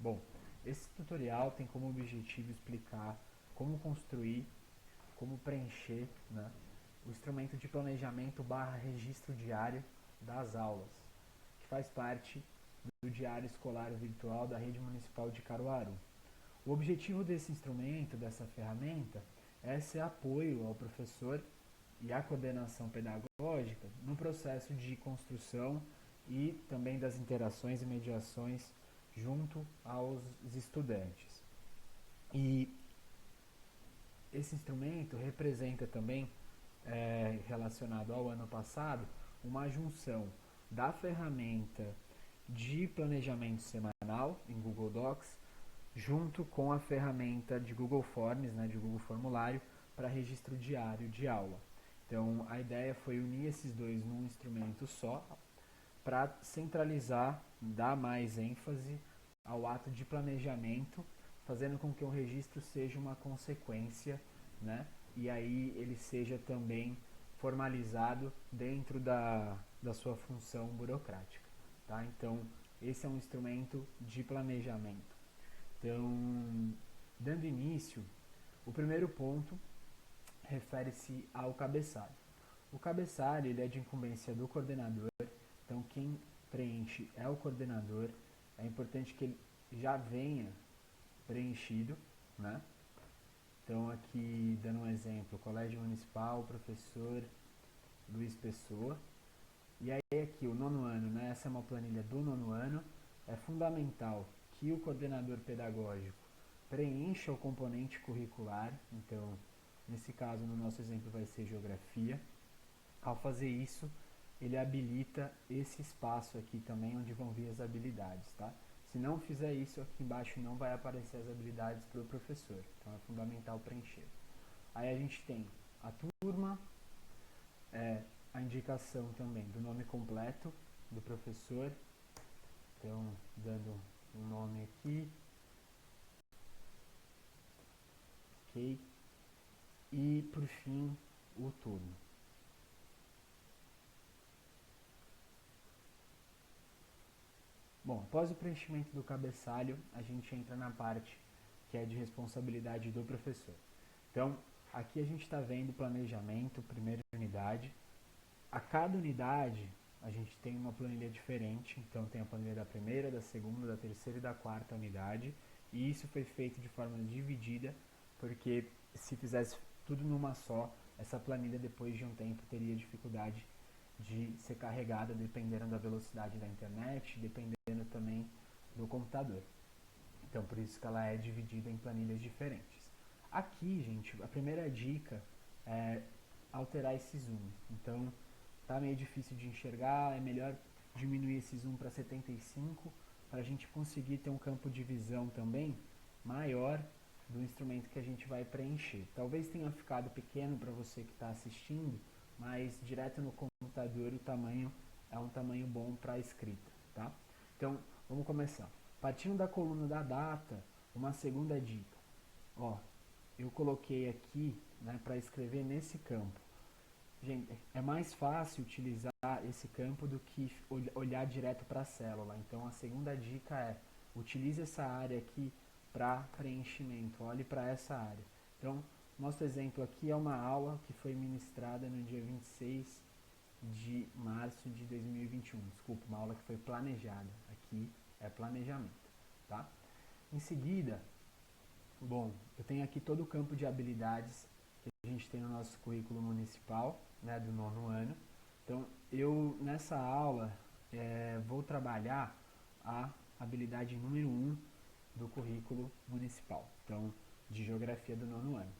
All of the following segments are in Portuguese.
Bom, esse tutorial tem como objetivo explicar como construir, como preencher, né, o instrumento de planejamento barra registro diário das aulas, que faz parte do Diário Escolar Virtual da Rede Municipal de Caruaru. O objetivo desse instrumento, dessa ferramenta, é ser apoio ao professor e à coordenação pedagógica no processo de construção e também das interações e mediações junto aos estudantes. E esse instrumento representa também, relacionado ao ano passado, uma junção da ferramenta de planejamento semanal em Google Docs junto com a ferramenta de Google Forms, né, de Google Formulário, para registro diário de aula. Então, a ideia foi unir esses dois num instrumento só, para centralizar, dar mais ênfase ao ato de planejamento, fazendo com que o registro seja uma consequência, né? E aí ele seja também formalizado dentro da sua função burocrática. Tá? Então, esse é um instrumento de planejamento. Então, dando início, o primeiro ponto refere-se ao cabeçalho. O cabeçalho ele é de incumbência do coordenador, então quem preenche é o coordenador. É importante que ele já venha preenchido, né? Então aqui dando um exemplo, Colégio Municipal, professor Luiz Pessoa. E aí aqui o nono ano, né? Essa é uma planilha do nono ano. É fundamental que o coordenador pedagógico preencha o componente curricular. Então, nesse caso, no nosso exemplo vai ser geografia. Ao fazer isso, ele habilita esse espaço aqui também onde vão vir as habilidades, tá? Se não fizer isso, aqui embaixo não vai aparecer as habilidades para o professor. Então é fundamental preencher. Aí a gente tem a turma, a indicação também do nome completo do professor. Então, dando um nome aqui. Ok. E, por fim, o turno. Bom, após o preenchimento do cabeçalho, a gente entra na parte que é de responsabilidade do professor. Então, aqui a gente está vendo planejamento, primeira unidade. A cada unidade, a gente tem uma planilha diferente. Então, tem a planilha da primeira, da segunda, da terceira e da quarta unidade. E isso foi feito de forma dividida, porque se fizesse tudo numa só, essa planilha, depois de um tempo, teria dificuldade de ser carregada, dependendo da velocidade da internet, dependendo também do computador. Então, por isso que ela é dividida em planilhas diferentes. Aqui, gente, a primeira dica é alterar esse zoom. Então, tá meio difícil de enxergar, é melhor diminuir esse zoom para 75 para a gente conseguir ter um campo de visão também maior do instrumento que a gente vai preencher. Talvez tenha ficado pequeno para você que está assistindo, mas direto no computador o tamanho é um tamanho bom para a escrita, tá? Então, vamos começar. Partindo da coluna da data, uma segunda dica. Ó, eu coloquei aqui, né, para escrever nesse campo. Gente, é mais fácil utilizar esse campo do que olhar direto para a célula. Então, a segunda dica é: utilize essa área aqui para preenchimento. Olhe para essa área. Então, nosso exemplo aqui é uma aula que foi ministrada no dia 26 de março de 2021. Desculpa, uma aula que foi planejada. Aqui é planejamento, tá? Em seguida, bom, eu tenho aqui todo o campo de habilidades que a gente tem no nosso currículo municipal, né, do nono ano. Então, eu nessa aula vou trabalhar a habilidade número 1 do currículo municipal, então, de geografia do nono ano.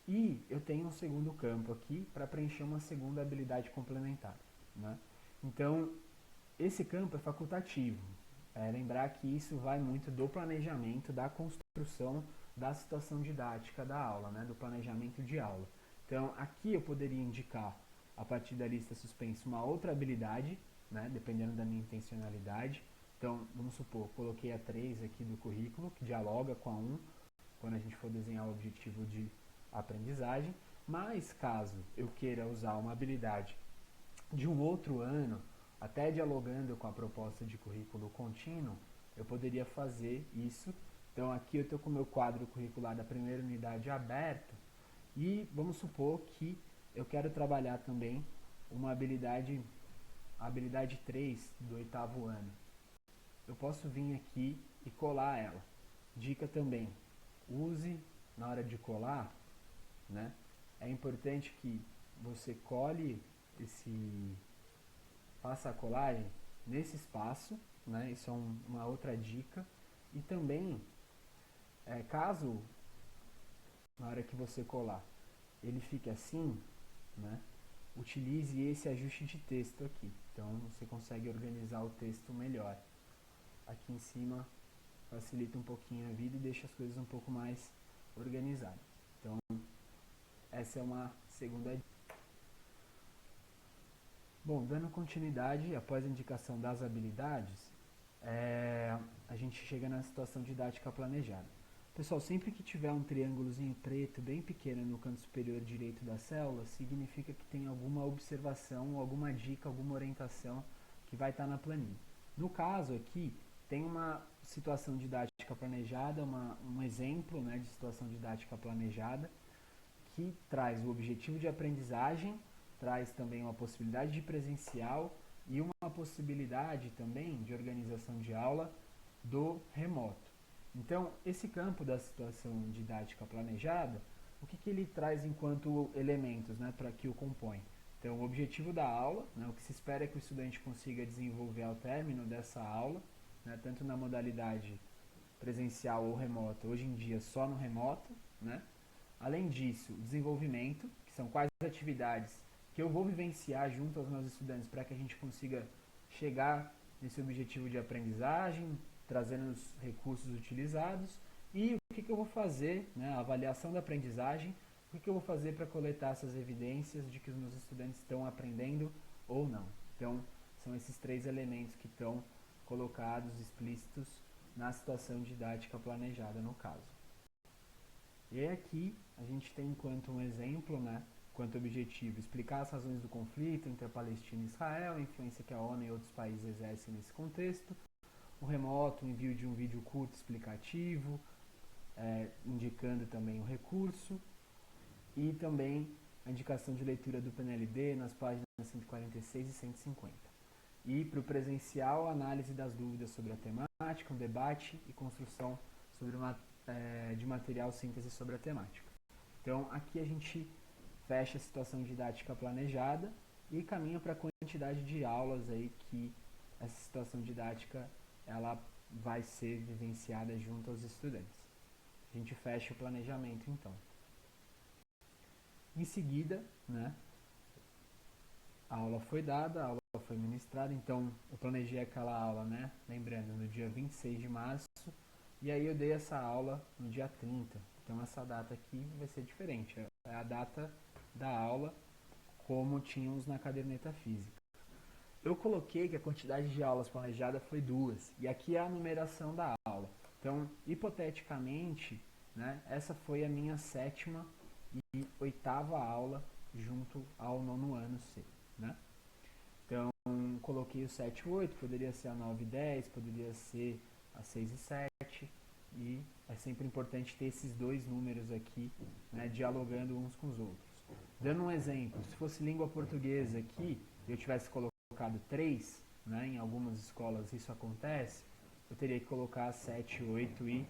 E eu tenho um segundo campo aqui para preencher uma segunda habilidade complementar, né? Então, esse campo é facultativo. Lembrar que isso vai muito do planejamento, da construção da situação didática da aula, né? Do planejamento de aula. Então, aqui eu poderia indicar, a partir da lista suspensa, uma outra habilidade, né? Dependendo da minha intencionalidade. Então, vamos supor, coloquei a 3 aqui do currículo, que dialoga com a 1, quando a gente for desenhar o objetivo de aprendizagem. Mas, caso eu queira usar uma habilidade de um outro ano, até dialogando com a proposta de currículo contínuo, eu poderia fazer isso. Então aqui eu estou com o meu quadro curricular da primeira unidade aberto e vamos supor que eu quero trabalhar também uma habilidade, a habilidade 3 do oitavo ano. Eu posso vir aqui e colar ela. Dica também, use na hora de colar, né? É importante que você cole faça a colagem nesse espaço, né? Isso é uma outra dica. E também, caso na hora que você colar ele fique assim, né? Utilize esse ajuste de texto aqui. Então você consegue organizar o texto melhor. Aqui em cima facilita um pouquinho a vida e deixa as coisas um pouco mais organizadas. Então essa é uma segunda dica. Bom, dando continuidade, após a indicação das habilidades, a gente chega na situação didática planejada. Pessoal, sempre que tiver um triângulozinho preto bem pequeno no canto superior direito da célula, significa que tem alguma observação, alguma dica, alguma orientação que vai estar na planilha. No caso aqui, tem uma situação didática planejada, um exemplo, né, de situação didática planejada, que traz o objetivo de aprendizagem, traz também uma possibilidade de presencial e uma possibilidade também de organização de aula do remoto. Então, esse campo da situação didática planejada, o que ele traz enquanto elementos, né, para que o compõem? Então, o objetivo da aula, né, o que se espera é que o estudante consiga desenvolver ao término dessa aula, né, tanto na modalidade presencial ou remota, hoje em dia só no remoto, né? Além disso, o desenvolvimento, que são quais atividades que eu vou vivenciar junto aos meus estudantes para que a gente consiga chegar nesse objetivo de aprendizagem, trazendo os recursos utilizados, e o que eu vou fazer, né, a avaliação da aprendizagem, o que eu vou fazer para coletar essas evidências de que os meus estudantes estão aprendendo ou não. Então, são esses três elementos que estão colocados, explícitos, na situação didática planejada no caso. E aí aqui a gente tem enquanto um exemplo, né, quanto objetivo, explicar as razões do conflito entre a Palestina e Israel, a influência que a ONU e outros países exercem nesse contexto, o remoto, o envio de um vídeo curto explicativo, indicando também o recurso, e também a indicação de leitura do PNLD nas páginas 146 e 150. E para o presencial, a análise das dúvidas sobre a temática, um debate e construção sobre de material síntese sobre a temática. Então, aqui a gente fecha a situação didática planejada e caminha para a quantidade de aulas aí que essa situação didática ela vai ser vivenciada junto aos estudantes. A gente fecha o planejamento, então. Em seguida, né, a aula foi dada, a aula foi ministrada, então eu planejei aquela aula, né, lembrando, no dia 26 de março, e aí eu dei essa aula no dia 30. Então essa data aqui vai ser diferente, é a data da aula como tínhamos na caderneta física. Eu coloquei que a quantidade de aulas planejada foi 2, e aqui é a numeração da aula. Então, hipoteticamente, né, essa foi a minha 7ª e 8ª aula junto ao 9º ano C, né? Então, coloquei o 7 e 8, poderia ser a 9 e 10, poderia ser a 6 e 7, e é sempre importante ter esses dois números aqui, né, dialogando uns com os outros. Dando um exemplo, se fosse língua portuguesa aqui, e eu tivesse colocado 3, né, em algumas escolas isso acontece, eu teria que colocar 7, 8 e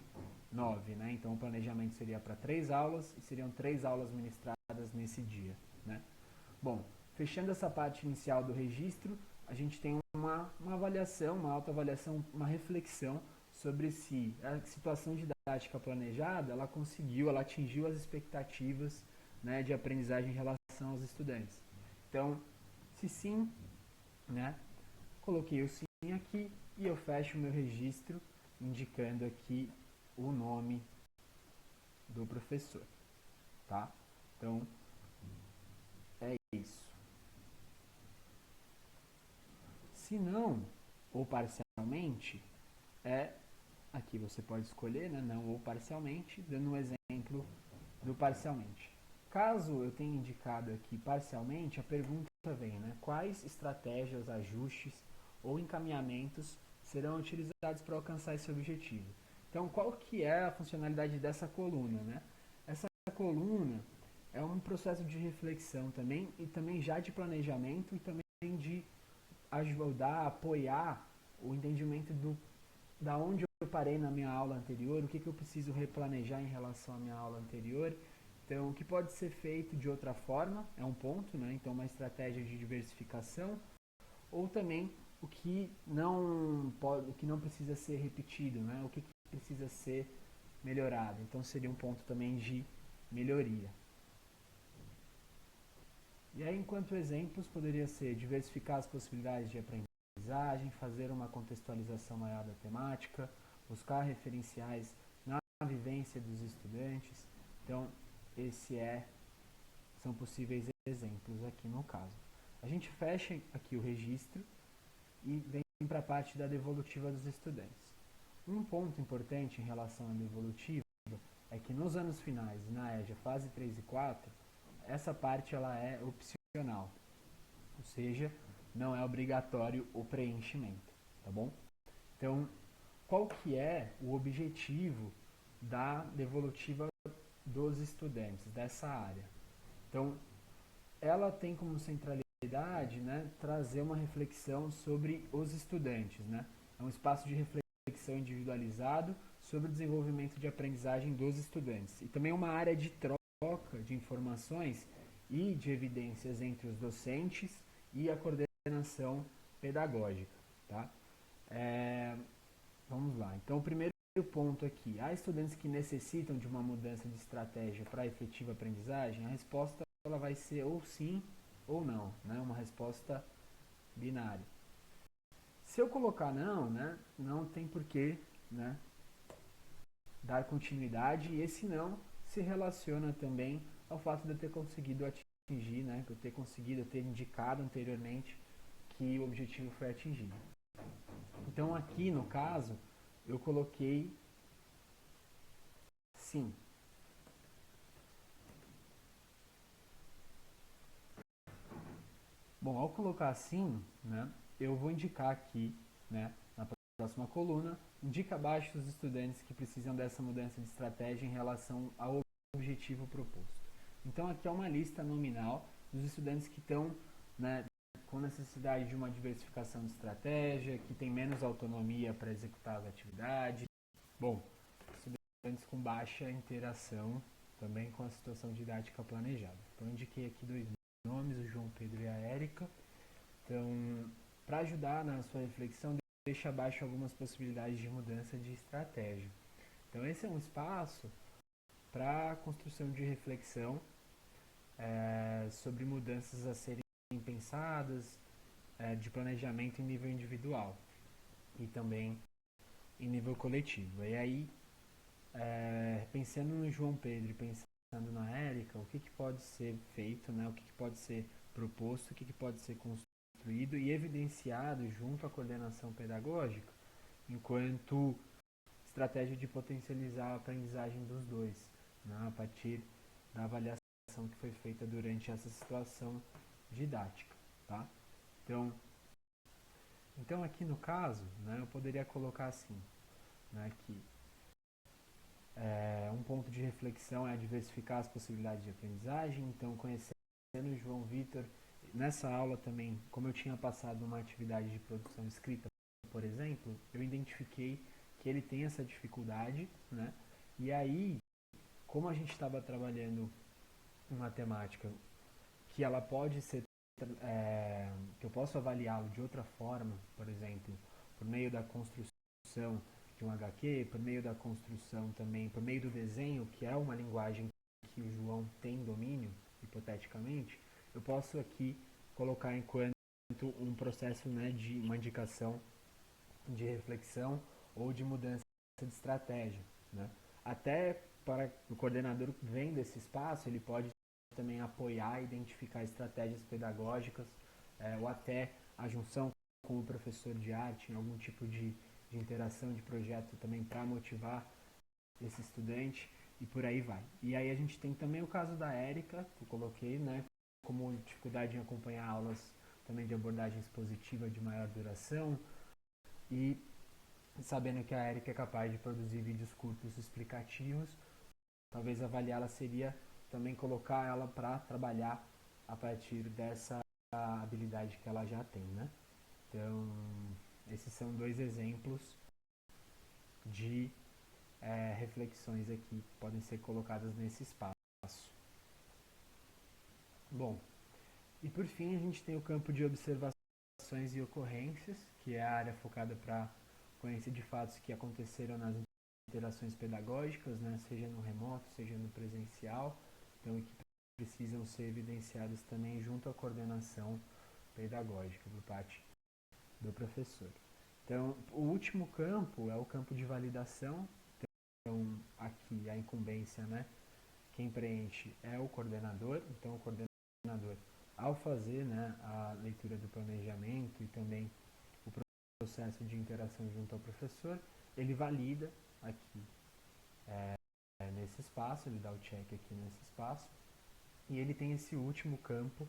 9, né? Então o planejamento seria para 3 aulas e seriam 3 aulas ministradas nesse dia, né? Bom, fechando essa parte inicial do registro, a gente tem uma avaliação, uma autoavaliação, uma reflexão sobre se a situação didática planejada, ela atingiu as expectativas, né, de aprendizagem em relação aos estudantes. Então, se sim, né, coloquei o sim aqui e eu fecho o meu registro indicando aqui o nome do professor, tá? Então, é isso. Se não, ou parcialmente, aqui você pode escolher, né, não ou parcialmente, dando um exemplo do parcialmente. Caso eu tenha indicado aqui parcialmente, a pergunta vem, né, quais estratégias, ajustes ou encaminhamentos serão utilizados para alcançar esse objetivo. Então, qual que é a funcionalidade dessa coluna, né? Essa coluna é um processo de reflexão também, e também já de planejamento, e também de ajudar, apoiar o entendimento da onde eu parei na minha aula anterior, o que eu preciso replanejar em relação à minha aula anterior. Então, o que pode ser feito de outra forma é um ponto, né? Então, uma estratégia de diversificação, ou também o que não precisa ser repetido, né? O que precisa ser melhorado. Então, seria um ponto também de melhoria. E aí, enquanto exemplos, poderia ser diversificar as possibilidades de aprendizagem, fazer uma contextualização maior da temática, buscar referenciais na vivência dos estudantes. Então, são possíveis exemplos aqui no caso. A gente fecha aqui o registro e vem para a parte da devolutiva dos estudantes. Um ponto importante em relação à devolutiva é que nos anos finais, na EJA fase 3 e 4, essa parte ela é opcional, ou seja, não é obrigatório o preenchimento, tá bom? Então, qual que é o objetivo da devolutiva dos estudantes dessa área? Então, ela tem como centralidade, né, trazer uma reflexão sobre os estudantes, né? É um espaço de reflexão individualizado sobre o desenvolvimento de aprendizagem dos estudantes. E também uma área de troca de informações e de evidências entre os docentes e a coordenação pedagógica, tá? Vamos lá. Então, o primeiro ponto aqui, há estudantes que necessitam de uma mudança de estratégia para a efetiva aprendizagem? A resposta ela vai ser ou sim ou não, né? Uma resposta binária. Se eu colocar não, né, não tem porquê, né, dar continuidade, e esse não se relaciona também ao fato de eu ter conseguido atingir, né, que eu ter conseguido, ter indicado anteriormente que o objetivo foi atingido. Então aqui no caso eu coloquei sim. Bom, ao colocar assim, né, eu vou indicar aqui, né, na próxima coluna, indica abaixo os estudantes que precisam dessa mudança de estratégia em relação ao objetivo proposto. Então aqui é uma lista nominal dos estudantes que estão, né, com necessidade de uma diversificação de estratégia, que tem menos autonomia para executar as atividades. Bom, estudantes com baixa interação também com a situação didática planejada. Então eu indiquei aqui dois nomes, o João Pedro e a Érica. Então, para ajudar na sua reflexão, deixa abaixo algumas possibilidades de mudança de estratégia. Então, esse é um espaço para a construção de reflexão sobre mudanças a serem pensadas, de planejamento em nível individual e também em nível coletivo. E aí, pensando no João Pedro e pensando na Érica, o que pode ser feito, né? O que pode ser proposto, o que pode ser construído e evidenciado junto à coordenação pedagógica, enquanto estratégia de potencializar a aprendizagem dos dois, né? A partir da avaliação que foi feita durante essa situação didática, tá? Então aqui no caso, né, eu poderia colocar assim, né, que um ponto de reflexão é diversificar as possibilidades de aprendizagem. Então, conhecendo o João Vitor, nessa aula também, como eu tinha passado uma atividade de produção escrita, por exemplo, eu identifiquei que ele tem essa dificuldade, né? E aí, como a gente estava trabalhando em matemática, que ela pode ser, que eu posso avaliá-lo de outra forma, por exemplo, por meio da construção de um HQ, por meio da construção também, por meio do desenho, que é uma linguagem que o João tem domínio, hipoteticamente, eu posso aqui colocar enquanto um processo, né, de uma indicação de reflexão ou de mudança de estratégia, né? Até para o coordenador vendo esse espaço, ele pode também apoiar e identificar estratégias pedagógicas, ou até a junção com o professor de arte em algum tipo de interação, de projeto também para motivar esse estudante e por aí vai. E aí a gente tem também o caso da Érica, que eu coloquei, né, como dificuldade em acompanhar aulas também de abordagem expositiva de maior duração, e sabendo que a Erika é capaz de produzir vídeos curtos explicativos, talvez avaliá-la seria também colocar ela para trabalhar a partir dessa habilidade que ela já tem, né? Então, esses são dois exemplos de reflexões aqui que podem ser colocadas nesse espaço. Bom, e por fim a gente tem o campo de observações e ocorrências, que é a área focada para ocorrência de fatos que aconteceram nas interações pedagógicas, né, seja no remoto, seja no presencial, então que precisam ser evidenciadas também junto à coordenação pedagógica por parte do professor. Então, o último campo é o campo de validação. Então, aqui a incumbência, né, quem preenche é o coordenador. Então, o coordenador, ao fazer, né, a leitura do planejamento e também o processo de interação junto ao professor, ele valida aqui nesse espaço, ele dá o check aqui nesse espaço, e ele tem esse último campo,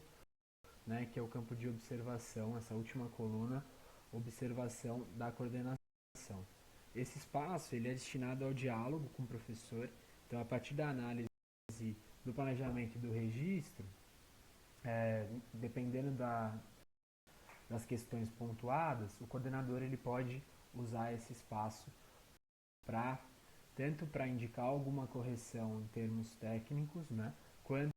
né, que é o campo de observação, essa última coluna, observação da coordenação. Esse espaço ele é destinado ao diálogo com o professor, então a partir da análise do planejamento e do registro, dependendo das questões pontuadas, o coordenador ele pode usar esse espaço para tanto para indicar alguma correção em termos técnicos, né, quanto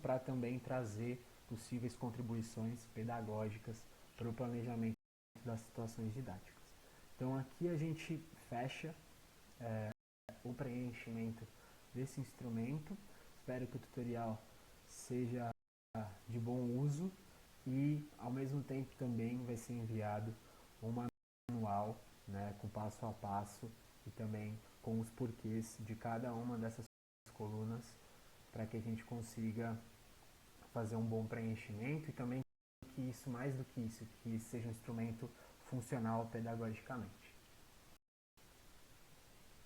para também trazer possíveis contribuições pedagógicas para o planejamento das situações didáticas. Então aqui a gente fecha o preenchimento desse instrumento. Espero que o tutorial seja de bom uso e ao mesmo tempo também vai ser enviado um manual, né, com passo a passo e também com os porquês de cada uma dessas colunas para que a gente consiga fazer um bom preenchimento e também que isso, mais do que isso, que seja um instrumento funcional pedagogicamente.